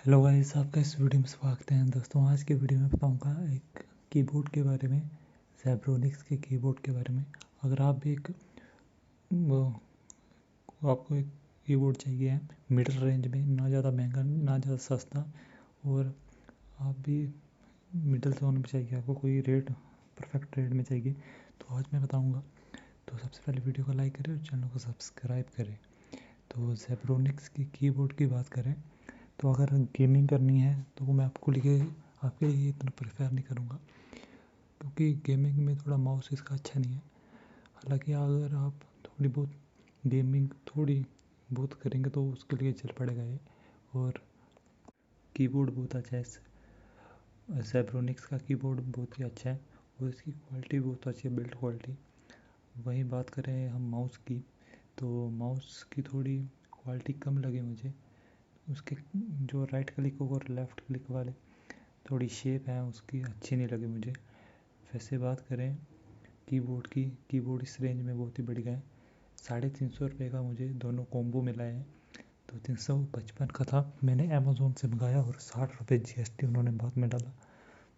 Hello guys, आपका इस video में स्वागत है। दोस्तों, आज की वीडियो में बताऊंगा एक कीबोर्ड के बारे में, ज़ेब्रोनिक्स के कीबोर्ड के बारे में। अगर आप भी वो आपको एक कीबोर्ड चाहिए है मिडिल रेंज में, ना ज़्यादा महंगा ना ज़्यादा सस्ता, और आप भी मिडिल जोन में चाहिए, आपको कोई रेट परफेक्ट रेट में चाहिए, तो आज मैं बताऊँगा। तो सबसे पहले वीडियो को लाइक करें और चैनल को सब्सक्राइब करें। तो ज़ेब्रोनिक्स की कीबोर्ड की बात करें तो अगर गेमिंग करनी है तो मैं आपके लिए इतना प्रेफर नहीं करूँगा, क्योंकि गेमिंग में थोड़ा माउस इसका अच्छा नहीं है। हालांकि अगर आप थोड़ी बहुत गेमिंग थोड़ी बहुत करेंगे तो उसके लिए चल पड़ेगा ये। और कीबोर्ड बहुत अच्छा है, ज़ेब्रोनिक्स का कीबोर्ड बहुत ही अच्छा है और इसकी क्वालिटी बहुत अच्छी है, बिल्ड क्वालिटी। वहीं बात करें हम माउस की, तो माउस की थोड़ी क्वालिटी कम लगी मुझे। उसके जो राइट क्लिक और लेफ़्ट क्लिक वाले थोड़ी शेप है उसकी अच्छी नहीं लगी मुझे। वैसे बात करें कीबोर्ड की, कीबोर्ड इस रेंज में बहुत ही बढ़िया है। 350 रुपये का मुझे दोनों कॉम्बो मिला है, तो 355 का था। मैंने अमेज़ोन से मंगाया और 60 रुपये GST उन्होंने बाद में डाला,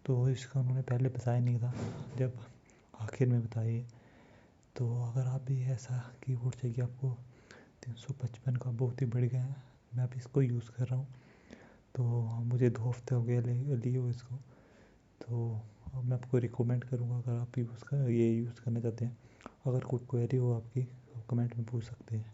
तो इसका उन्होंने पहले बताया नहीं था, जब आखिर में बताइए। तो अगर आप भी ऐसा कीबोर्ड चाहिए आपको 355 का, बहुत ही बढ़िया है। मैं अभी इसको यूज़ कर रहा हूँ, तो मुझे 2 हफ्ते हो गए लिए हुए इसको। तो मैं आपको रिकमेंड करूँगा, अगर आप ये यूज़ करना चाहते हैं। अगर कोई क्वेरी हो आपकी तो कमेंट में पूछ सकते हैं।